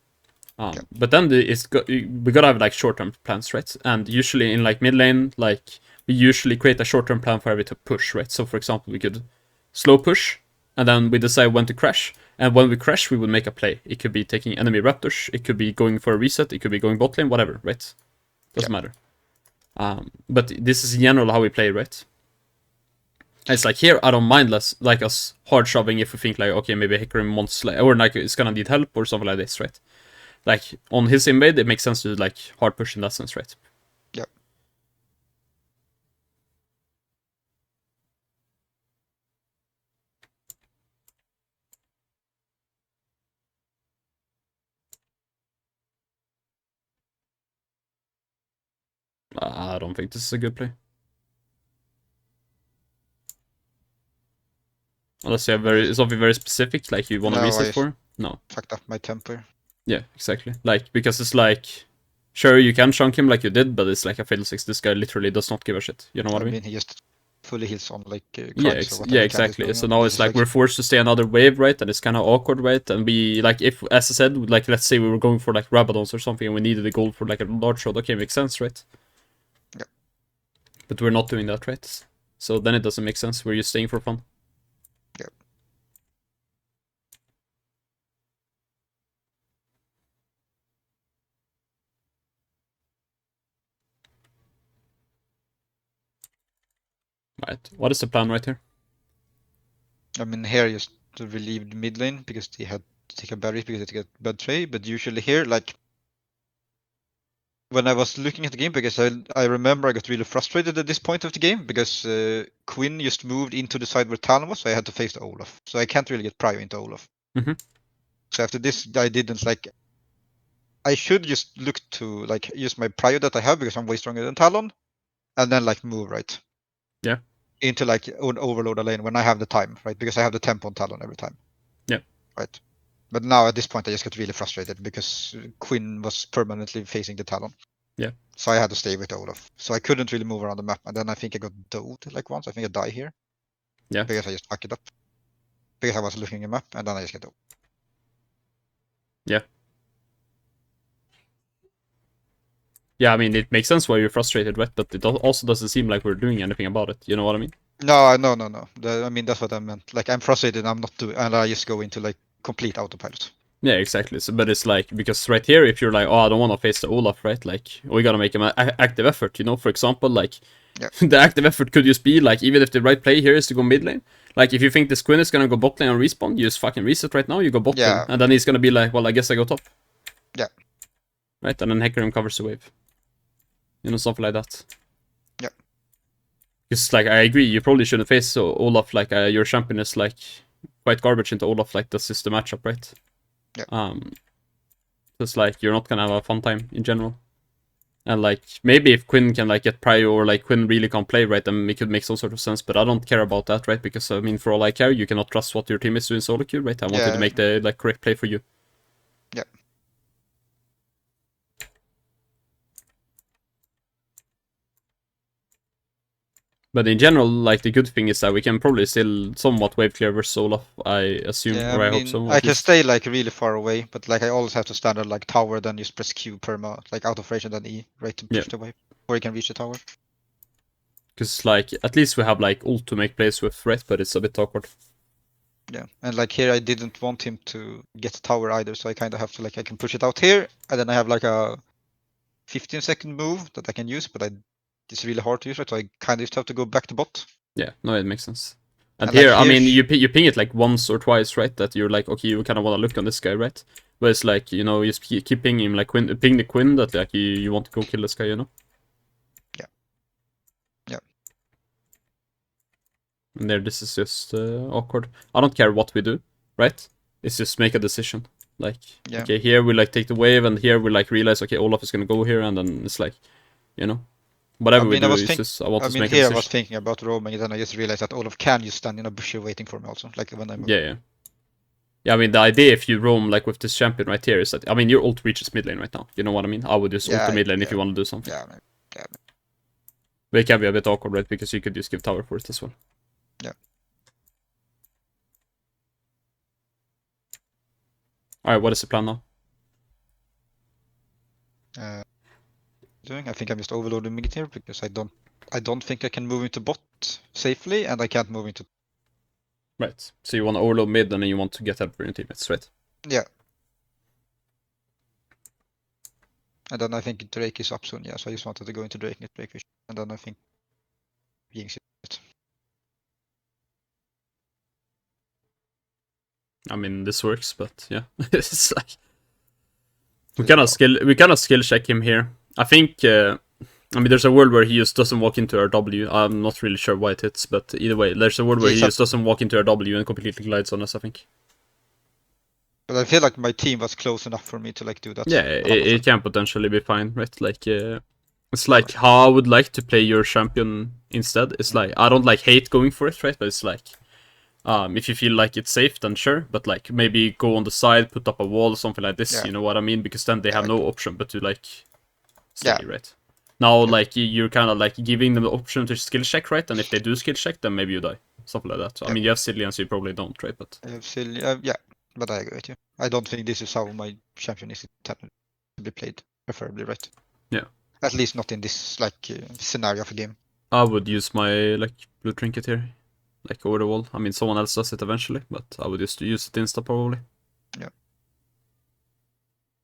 But then we gotta have like short-term plans, right? And usually in like mid lane, like we usually create a short-term plan for every push, right? So for example, we could slow push, and then we decide when to crash. And when we crash, we would make a play. It could be taking enemy raptors, it could be going for a reset, it could be going bot lane, whatever, right? Doesn't matter. But this is in general how we play, right? It's like here, I don't mind less like us hard shoving if we think like, okay, maybe Hecarim wants like, or like it's gonna need help or something like this, right? Like on his invade, it makes sense to like hard push in that sense, right? Yeah. I don't think this is a good play. Unless you have something very specific, like you want to reset for. No. Fucked up my temper. Yeah, exactly. Like, because it's like, sure, you can chunk him like you did, but it's like a fatal 6. This guy literally does not give a shit. You know what I mean? He just fully heals on like exactly. So now it's like we're forced to stay another wave, right? And it's kind of awkward, right? And we like, if as I said, like let's say we were going for like Rabadons or something, and we needed a gold for like a large shot. Okay, makes sense, right? Yeah. But we're not doing that, right? So then it doesn't make sense. We're just staying for fun. Yeah. Right. What is the plan right here? I mean, here just to relieve the mid lane because they had to take a berry because they get bad trade. But usually here, like when I was looking at the game, because I remember I got really frustrated at this point of the game because Quinn just moved into the side where Talon was, so I had to face the Olaf. So I can't really get prio into Olaf. So after this, I didn't like. I should just look to like use my prio that I have because I'm way stronger than Talon, and then like move right. Yeah. Into like an overload a lane when I have the time, right? Because I have the tempo on Talon every time. Yeah. Right. But now at this point I just got really frustrated because Quinn was permanently facing the Talon. Yeah. So I had to stay with Olaf. So I couldn't really move around the map. And then I think I got dode like once. I think I die here. Yeah. Because I just fucked it up. Because I was looking at the map and then I just get dode. Yeah. Yeah, I mean, it makes sense why you're frustrated, right? But it also doesn't seem like we're doing anything about it. You know what I mean? No. I mean, that's what I meant. Like, I'm frustrated, I'm not doing, and I just go into like complete autopilot. Yeah, exactly. So, but it's like, because right here, if you're like, oh, I don't want to face the Olaf, right? Like, we gotta make an active effort, you know? For example, like, the active effort could just be, like, even if the right play here is to go mid lane, like, if you think this Quinn is gonna go bot lane and respawn, you just fucking reset right now, you go bot lane, and then he's gonna be like, well, I guess I go top. Yeah. Right? And then Hecarim covers the wave. You know, something like that. Yeah. Because, like, I agree, you probably shouldn't face Olaf, like, your champion is, like, quite garbage into Olaf, like, that's just the matchup, right? Yeah. It's like, you're not gonna have a fun time in general. And, like, maybe if Quinn can, like, get prio or, like, Quinn really can't play, right, then it could make some sort of sense, but I don't care about that, right? Because, I mean, for all I care, you cannot trust what your team is doing solo queue, right? I wanted to make the, like, correct play for you. Yeah. But in general, like, the good thing is that we can probably still somewhat wave clear versus Olaf, I assume, or I hope so. I can stay, like, really far away, but, like, I always have to stand at, like, tower, then just press Q perma, like, out of range, and then E, right, to push the wave, before you can reach the tower. Because, like, at least we have, like, ult to make plays with, right, but it's a bit awkward. Yeah, and like here I didn't want him to get tower either, so I kind of have to like I can push it out here, and then I have like a 15-second move that I can use, but it's really hard to use it, so I kind of just have to go back to bot. Yeah, no, it makes sense. And And like here, I here, mean, you ping it like once or twice, right? That you're like, okay, you kind of want to look on this guy, right? But it's like, you know, you just keep pinging him, like ping the Quinn that like you want to go kill this guy, you know? Yeah. Yeah. And there, this is just awkward. I don't care what we do, right? It's just make a decision. Like, Yeah. okay, here we like take the wave, and here we like realize, okay, Olaf is gonna go here, and then it's like, you know, whatever we do, it's just I want to make a here I decision. was thinking about roaming, and then I just realized that Olaf can just stand in a bush waiting for me also, like when I move. Yeah. Yeah, I mean, the idea if you roam, like, with this champion right here is that, I mean, your ult reaches mid lane right now. You know what I mean? I would just ult the mid lane if you want to do something. Yeah. But it can be a bit awkward, right? Because you could just give tower for it as well. Yeah. Alright, what is the plan now? I think I'm just overloading mid here because I don't think I can move into bot safely, and I can't move into. Right. So you want to overload mid, and then you want to get help for your teammates, right? Yeah. And then I think Drake is up soon, yeah, so I just wanted to go into Drake and get Drake vision. And then I think being it. I mean, this works, but yeah. It's like... We cannot skill check him here. I think, I mean, there's a world where he just doesn't walk into our W. I'm not really sure why it hits, but either way, there's a world where he just doesn't walk into our W and completely glides on us, I think. But I feel like my team was close enough for me to like do that. Yeah, it can potentially be fine, right? Like, it's like how I would like to play your champion instead. It's like, I don't like hate going for it, right? But it's like, if you feel like it's safe, then sure. But like, maybe go on the side, put up a wall or something like this, you know what I mean? Because then they have no option but to like, stay, right? Now, like, you're kind of like giving them the option to skill check, right? And if they do skill check, then maybe you die. Something like that. So, I mean, you have Cillian, so you probably don't, right? But I have Cillian, yeah, but I agree with you. I don't think this is how my champion is intended to be played, preferably, right? Yeah. At least not in this like scenario of a game. I would use my like blue trinket here, like over the wall. I mean, someone else does it eventually, but I would just use it insta probably. Yeah.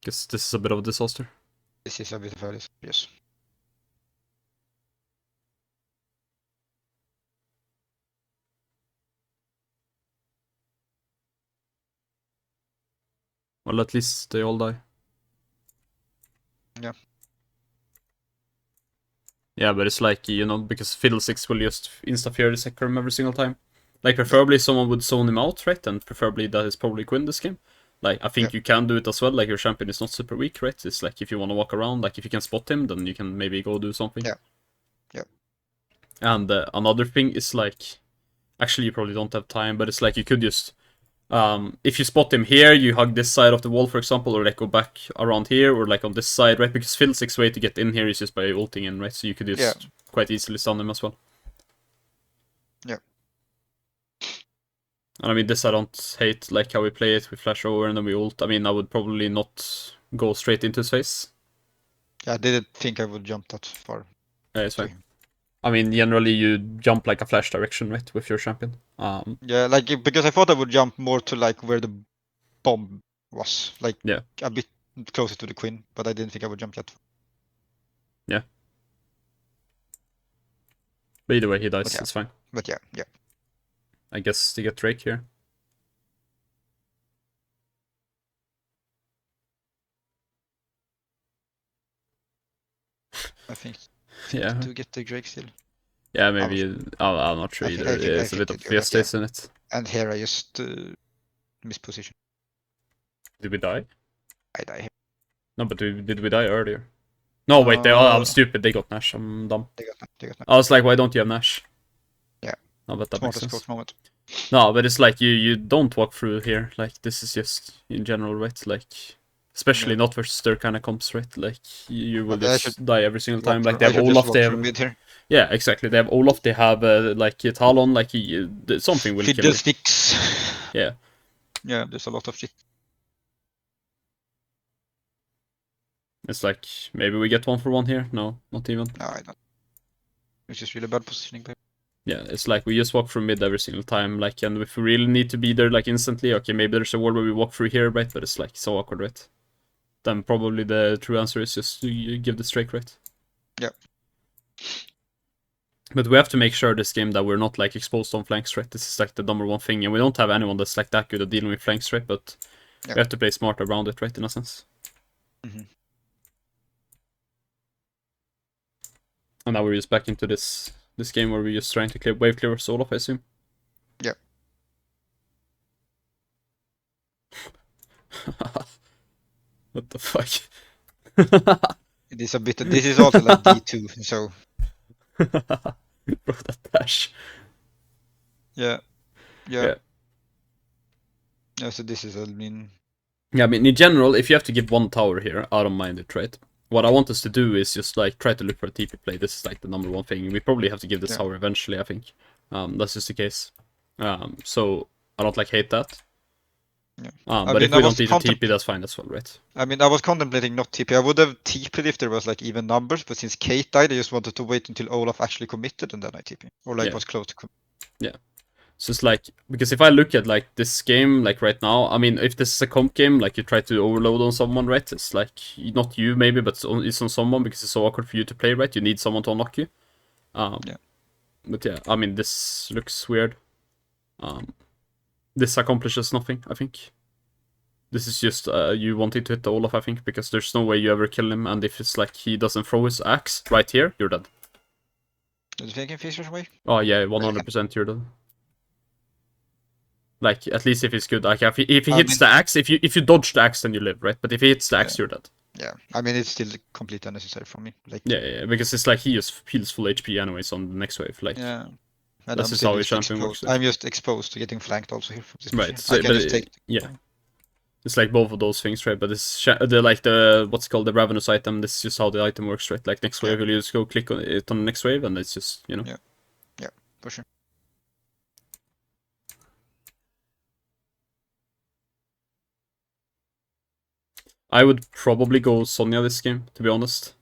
Guess this is a bit of a disaster. This is a bit of a yes. Well, at least they all die. Yeah. Yeah, but it's like, you know, because Fiddlesticks will just insta-fear the Sekram every single time. Like, preferably someone would zone him out, right? And preferably that is probably Quinn this game. Like, I think you can do it as well. Like, your champion is not super weak, right? It's like, if you want to walk around, like, if you can spot him, then you can maybe go do something. Yeah. And another thing is, like, actually, you probably don't have time, but it's like, you could just... if you spot him here, you hug this side of the wall, for example, or like go back around here, or like on this side, right? Because Fiddlestick's way to get in here is just by ulting in, right? So you could just quite easily stun him as well. Yeah. And I mean, this I don't hate, like how we play it. We flash over and then we ult. I mean, I would probably not go straight into his face. Yeah, I didn't think I would jump that far. Yeah, it's fine. I mean, generally you jump like a flash direction, right, with your champion. Yeah, like because I thought I would jump more to like where the bomb was, like a bit closer to the Queen, but I didn't think I would jump that far. Yeah. But either way, he dies. It's fine. But yeah. I guess to get Drake here. I think. Yeah. To get the Drake still. Yeah, maybe. I'm not sure either. It's a bit of fiestas in it. And here I just misposition. Did we die? I die here. No, but did we die earlier? No, wait. I'm stupid. They got Nash. I'm dumb. They got Nash. I was like, why don't you have Nash? Yeah. No, but that makes sense. Moment. No, but it's like you don't walk through here. Like, this is just in general, right? Like, especially not versus their kind of comps, right? Like, you will just die every single time. Like, they have Olaf, they have... Yeah, exactly. They have Olaf, they have, like, Talon, like, something will kill you. Fiddlesticks. Yeah. Yeah, there's a lot of shit. It's like, maybe we get 1-for-1 here? No, not even. No, I don't. It's just really bad positioning, babe. Yeah, it's like we just walk through mid every single time, like, and if we really need to be there, like, instantly, okay, maybe there's a wall where we walk through here, right? But it's, like, so awkward, right? Then probably the true answer is just to give the straight, right? Yeah. But we have to make sure this game that we're not, like, exposed on flanks, right? This is, like, the number one thing, and we don't have anyone that's, like, that good at dealing with flanks, right? But we have to play smart around it, right, in a sense. Mm-hmm. And now we're just back into this game where we're just trying to clear wave clear Olaf, I assume. Yeah. What the fuck? It is a bit. This is also like D2, so. Bro, that dash. Yeah. Yeah. Yeah. So this is, I mean. Yeah, I mean, in general, if you have to give one tower here, I don't mind it, right? What I want us to do is just, like, try to look for a TP play. This is, like, the number one thing. We probably have to give this tower eventually, I think. That's just the case. So, I don't, like, hate that. Yeah. But if we don't need to TP, that's fine as well, right? I mean, I was contemplating not TP. I would have TP'd if there was, like, even numbers, but since Kate died, I just wanted to wait until Olaf actually committed and then I TP. Or, like, was close to commit. Yeah. So it's like, because if I look at, like, this game, like, right now, I mean, if this is a comp game, like, you try to overload on someone, right? It's like, not you maybe, but it's on someone because it's so awkward for you to play, right? You need someone to unlock you. But yeah, I mean, this looks weird. This accomplishes nothing, I think. This is just you wanting to hit the Olaf, I think, because there's no way you ever kill him, and if it's like he doesn't throw his axe right here, you're dead. Does it think Fisher's away? Oh yeah, 100% you're dead. Like, at least if he's good. Like, if he hits the axe, if you dodge the axe, then you live, right? But if he hits the axe, you're dead. Yeah, I mean, it's still completely unnecessary for me. Like, yeah, because it's like he just heals full HP anyways on the next wave. Like, yeah. And that's just how his champion works. I'm just exposed to getting flanked also here. From this right. So, I can just take. Yeah. It's like both of those things, right? But it's the what's called the Ravenous item. This is just how the item works, right? Like next wave, you just go click on it on the next wave, and it's just, you know. Yeah, for sure. I would probably go Sonya this game, to be honest.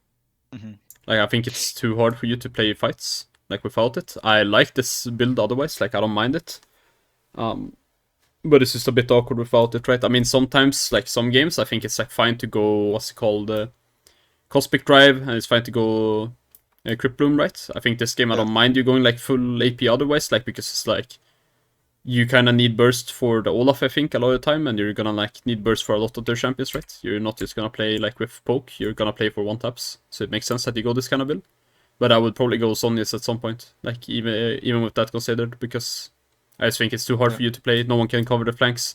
Mm-hmm. Like, I think it's too hard for you to play fights, like, without it. I like this build otherwise, like, I don't mind it. But it's just a bit awkward without it, right? I mean, sometimes, like, some games, I think it's, like, fine to go, what's it called, Cosmic Drive, and it's fine to go Crypt Bloom, right? I think this game, I don't mind you going, like, full AP otherwise, like, because it's, like, you kind of need burst for the Olaf, I think, a lot of the time, and you're gonna, like, need burst for a lot of their champions, right? You're not just gonna play, like, with poke, you're gonna play for one-taps, so it makes sense that you go this kind of build. But I would probably go Sonya's at some point, like, even with that considered, because I just think it's too hard for you to play, no one can cover the flanks.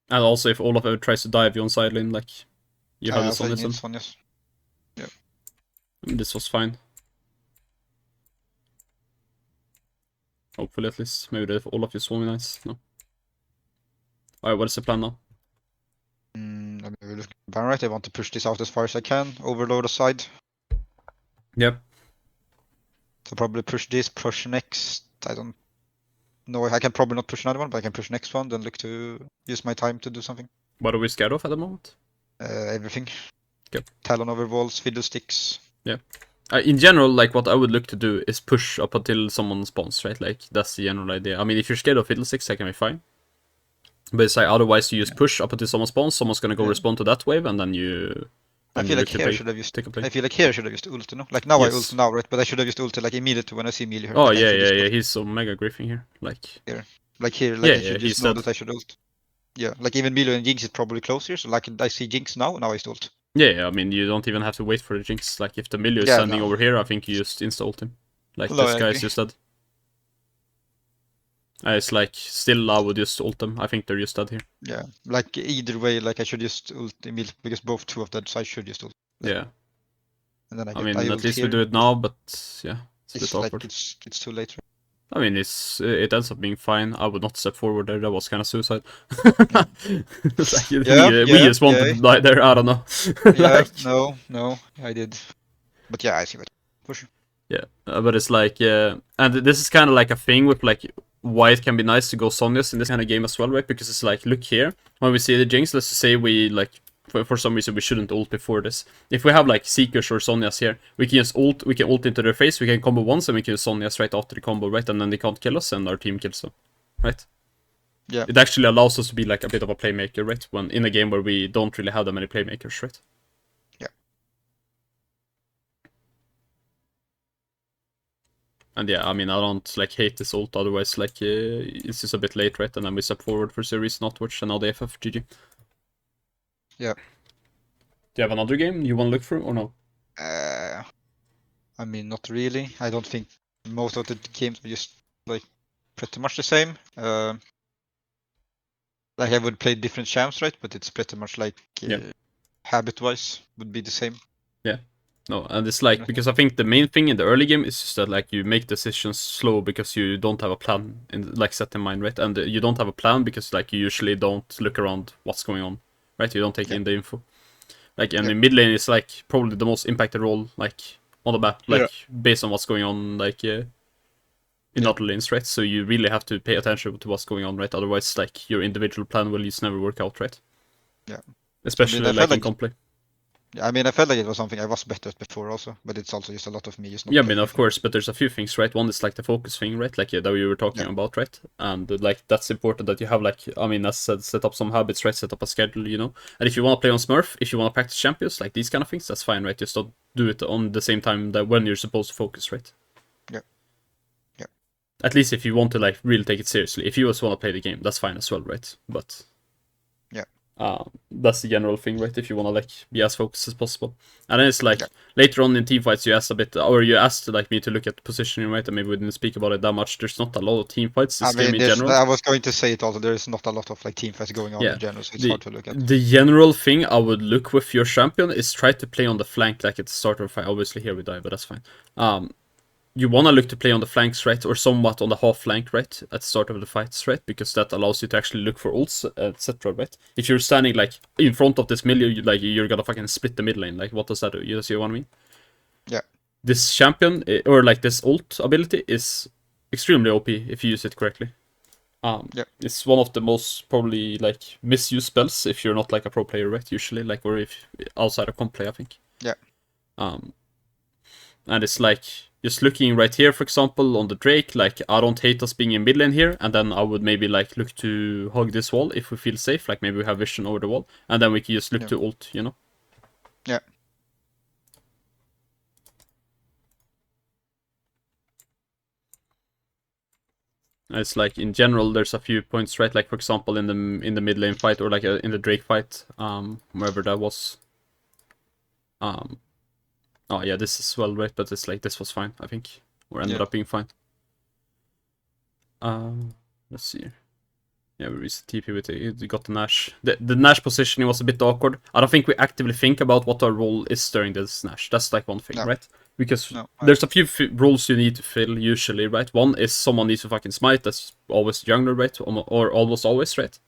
And also, if Olaf ever tries to dive you on side lane, like, you have this on this one. Yeah. This was fine. Hopefully, at least. Maybe the Olaf just won me nice. No. Alright, what is the plan now? Right, I want to push this out as far as I can, overload a side. Yep. So probably push this, push next. I don't know. I can probably not push another one, but I can push next one, then look to use my time to do something. What are we scared of at the moment? Everything. Yep. Talon over walls, fiddlesticks. Yeah. In general, like, what I would look to do is push up until someone spawns, right? Like, that's the general idea. I mean, if you're scared of fiddlesticks, that can be fine. But it's like, otherwise you just push up until someone spawns, someone's gonna go respond to that wave, and then you... I feel like here should have used ult, no? Like, now I ult now, right? But I should have used ult, like, immediately when I see melee here. Oh, like, yeah, he's so mega griefing here. Like... Here. Like, here, like, I should just know that I should ult. Yeah, like, even melee and Jinx is probably closer, so, like, I see Jinx now I just ult. Yeah, I mean, you don't even have to wait for the Jinx. Like, if the Milio is standing over here, I think you just insta-ult him. Like, this guy is just dead. It's like, still, I would just ult them. I think they're just dead here. Yeah, like, either way, like, I should just ult immediately, because both two of them, so I should just ult. Like, yeah. And then I mean, at least we do it now, but, yeah, it's a bit awkward. Like, it's too late. I mean, it ends up being fine. I would not step forward there. That was kind of suicide. Like, we just wanted to die there. I don't know. Like, no, I did. But yeah, I see what. For sure. Yeah, but it's like, and this is kind of like a thing with, like, why it can be nice to go Sonya's in this kind of game as well, right? Because it's like, look here, when we see the Jinx, let's just say we, like, for some reason we shouldn't ult before this. If we have like Seekers or Sonyas here, we can just ult. We can ult into their face. We can combo once, and we can use Sonyas right after the combo, right? And then they can't kill us, and our team kills them, right? Yeah. It actually allows us to be like a bit of a playmaker, right? When in a game where we don't really have that many playmakers, right? Yeah. And yeah, I mean, I don't like hate this ult. Otherwise, like it's just a bit late, right? And then we step forward for series Notwatch, and now the FF GG. Yeah. Do you have another game you want to look through or no? I mean, not really. I don't think most of the games are just like pretty much the same. Like I would play different champs, right? But it's pretty much like habit-wise would be the same. Yeah. No, and it's like, because I think the main thing in the early game is just that like you make decisions slow because you don't have a plan like set in mind, right? And you don't have a plan because like you usually don't look around what's going on, right? You don't take in the info. Like, and in mid lane is like probably the most impacted role like on the map, like based on what's going on like in other lanes, right? So you really have to pay attention to what's going on, right? Otherwise, like your individual plan will just never work out, right? Yeah. Especially like in comp play. I mean, I felt like it was something I was better at before also, but it's also just a lot of me just not. Yeah, I mean, of course, but there's a few things, right? One is like the focus thing, right? Like that we were talking about, right? And like that's important that you have like, I mean, as said, set up some habits, right? Set up a schedule, you know. And if you want to play on Smurf, if you want to practice champions, like these kind of things, that's fine, right? Just don't do it on the same time that when you're supposed to focus, right? Yeah. Yeah. At least if you want to like really take it seriously. If you just want to play the game, that's fine as well, right? But that's the general thing, right? If you want to like be as focused as possible. And then it's like later on in team fights you asked a bit, or you asked like me to look at positioning, right? And maybe we didn't speak about it that much. There's not a lot of team fights this game in general. I was going to say it also, there is not a lot of like team fights going on in general, so it's hard to look at. The general thing I would look with your champion is try to play on the flank like at the start of a fight. Obviously here we die, but that's fine. You want to look to play on the flanks, right? Or somewhat on the half flank, right? At the start of the fights, right? Because that allows you to actually look for ults, etc., right? If you're standing, like, in front of this middle, like, you're gonna fucking split the mid lane. Like, what does that do? You see what I mean? Yeah. This champion, or, like, this ult ability is extremely OP if you use it correctly. It's one of the most, probably, like, misused spells if you're not, like, a pro player, right? Usually, like, or if outside of comp play, I think. Yeah. And it's like, just looking right here, for example, on the Drake, like, I don't hate us being in mid lane here, and then I would maybe, like, look to hug this wall if we feel safe, like, maybe we have vision over the wall, and then we can just look to ult, you know? Yeah. It's like, in general, there's a few points, right? Like, for example, in the mid lane fight, or, like, in the Drake fight, wherever that was. Oh, yeah, this is well, right? But it's like, this was fine, I think. Or ended up being fine. Let's see. Yeah, we reached the TP with it. We got the Nash. The Nash positioning was a bit awkward. I don't think we actively think about what our role is during this Nash. That's like one thing, right? Because there's a few roles you need to fill usually, right? One is someone needs to fucking smite. That's always the jungler, right? Or almost always, right?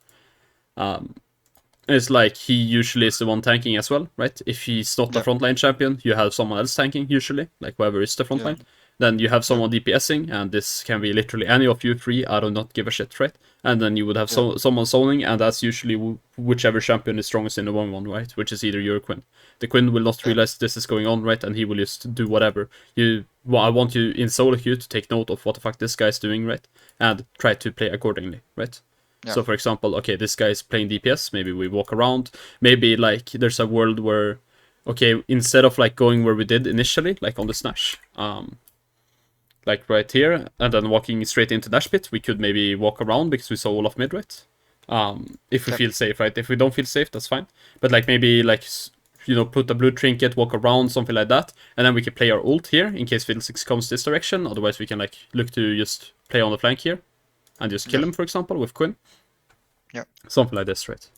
It's like he usually is the one tanking as well, right? If he's not the frontline champion, you have someone else tanking usually, like whoever is the frontline. Then you have someone DPSing, and this can be literally any of you three. I do not give a shit, right? And then you would have someone zoning, and that's usually whichever champion is strongest in the 1-1, right? Which is either you or Quinn. The Quinn will not realize this is going on, right? And he will just do whatever. I want you in solo queue to take note of what the fuck this guy's doing, right? And try to play accordingly, right? Yeah. So for example, okay, this guy is playing DPS, maybe we walk around, maybe like there's a world where, okay, instead of like going where we did initially, like on the Snash, like right here, and then walking straight into Dash Pit, we could maybe walk around because we saw Olaf mid, right? If we feel safe, right? If we don't feel safe, that's fine. But like maybe like, you know, put a blue trinket, walk around, something like that, and then we can play our ult here in case Fiddle 6 comes this direction. Otherwise we can like look to just play on the flank here and just kill him, for example, with Quinn. Yeah. Something like this, right?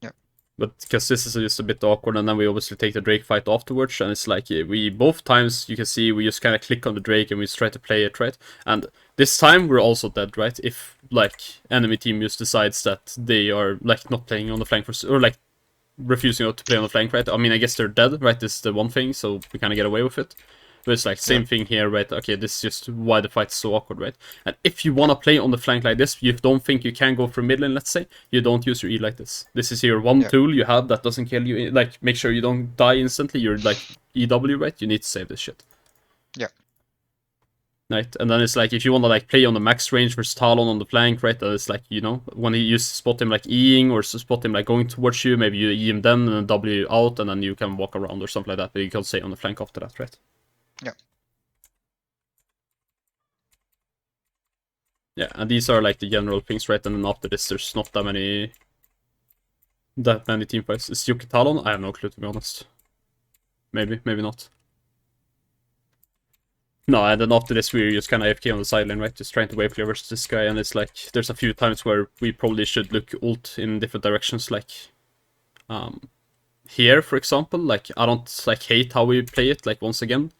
Yeah. But because this is just a bit awkward, and then we obviously take the Drake fight afterwards, and it's like, we both times, you can see, we just kind of click on the Drake and we just try to play it, right? And this time we're also dead, right? If, like, enemy team just decides that they are, like, not playing on the flank, or, like, refusing to play on the flank, right? I mean, I guess they're dead, right? This is the one thing, so we kind of get away with it. So it's like same thing here, right? Okay, this is just why the fight is so awkward, right? And if you wanna play on the flank like this, you don't think you can go through mid lane, let's say, you don't use your E like this. This is your one tool you have that doesn't kill you. Like, make sure you don't die instantly. You're like EW, right? You need to save this shit. Yeah. Right, and then it's like, if you want to like play on the max range versus Talon on the flank, right, that is like, you know, when you spot him like Eing or spot him like going towards you, maybe you E him then and then W out and then you can walk around or something like that, but you can stay on the flank after that, right? Yeah. Yeah, and these are like the general things, right? And then after this, there's not that many team fights. Is Yuki Talon? I have no clue, to be honest. Maybe, maybe not. No, and then after this, we're just kind of AFK on the sideline, right? Just trying to wave clear versus this guy, and it's like, there's a few times where we probably should look ult in different directions, like, here, for example. Like, I don't, like, hate how we play it, like, once again.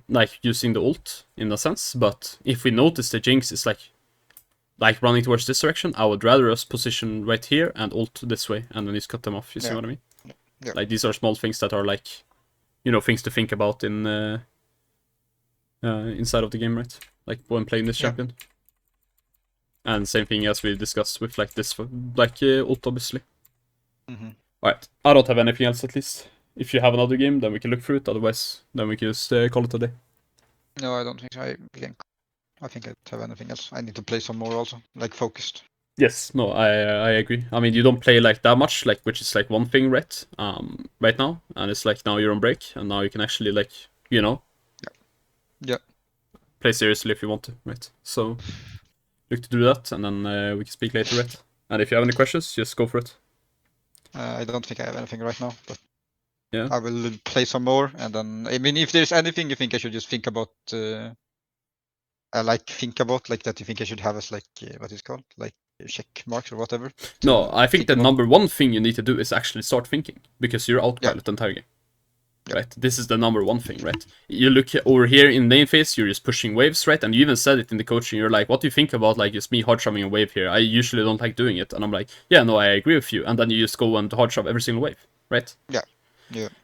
Like, using the ult, in a sense, but if we notice the Jinx is, like running towards this direction, I would rather us position right here and ult this way, and then just cut them off, you see what I mean? Yeah. Like, these are small things that are, like, you know, things to think about in, inside of the game, right? Like when playing this champion. And same thing as we discussed with like this, like ult, obviously. Alright, I don't have anything else, at least. If you have another game, then we can look through it. Otherwise, then we can just call it a day. No, I don't think so. I think I don't have anything else. I need to play some more also, like focused. Yes, no, I agree. I mean, you don't play like that much, like, which is like one thing, right? Right now, and it's like now you're on break, and now you can actually, like, you know, Yeah. play seriously if you want to, right? So look to do that, and then we can speak later, right? And if you have any questions, just go for it. I don't think I have anything right now, but yeah, I will play some more, and then, I mean, if there's anything you think I should just think about, like that you think I should have as like what is it called, like check marks or whatever. No, I think the number one thing you need to do is actually start thinking, because you're outpilot the entire game. Right, this is the number one thing, right? You look over here in lane phase, you're just pushing waves, right? And you even said it in the coaching, you're like, what do you think about like just me hard shoving a wave here? I usually don't like doing it. And I'm like, yeah, no, I agree with you. And then you just go and hard shove every single wave, right? Yeah.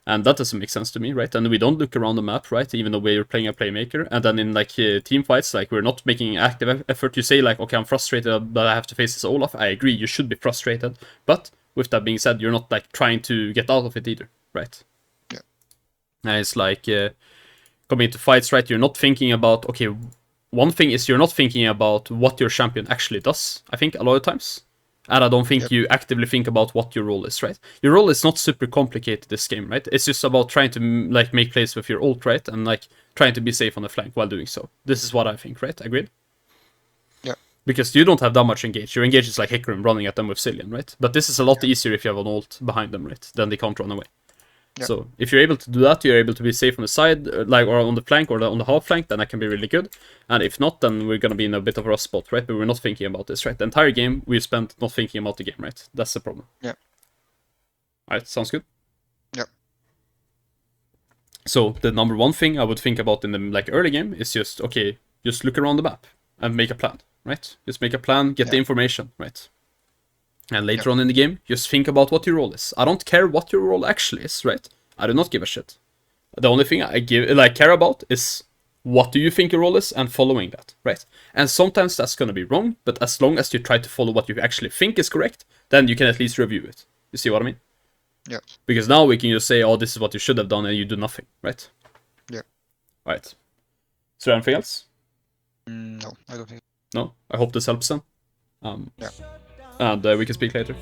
And that doesn't make sense to me, right? And we don't look around the map, right? Even though we're playing a playmaker. And then in like team fights, like we're not making active effort. You say like, okay, I'm frustrated that I have to face this Olaf. I agree, you should be frustrated. But with that being said, you're not like trying to get out of it either, right? And it's like, coming into fights, right, you're not thinking about, okay, one thing is you're not thinking about what your champion actually does, I think, a lot of times. And I don't think you actively think about what your role is, right? Your role is not super complicated this game, right? It's just about trying to, like, make plays with your ult, right? And, like, trying to be safe on the flank while doing so. This is what I think, right? Agreed? Yeah. Because you don't have that much engage. Your engage is like Hecarim running at them with Cillian, right? But this is a lot easier if you have an ult behind them, right? Then they can't run away. Yeah. So if you're able to do that, you're able to be safe on the side, like, or on the flank, or on the half flank, then that can be really good. And if not, then we're gonna be in a bit of a rough spot, right? But we're not thinking about this, right? The entire game we spent not thinking about the game, right? That's the problem. Yeah. Alright, sounds good. Yeah. So the number one thing I would think about in the like early game is just, okay, just look around the map and make a plan, right? Just make a plan, get the information, right? And later on in the game, just think about what your role is. I don't care what your role actually is, right? I do not give a shit. The only thing I care about is what do you think your role is and following that, right? And sometimes that's gonna be wrong, but as long as you try to follow what you actually think is correct, then you can at least review it. You see what I mean? Yeah. Because now we can just say, oh, this is what you should have done, and you do nothing, right? Yeah. Right. Is there anything else? No, I don't think so. No? I hope this helps then. yeah. And we can speak later.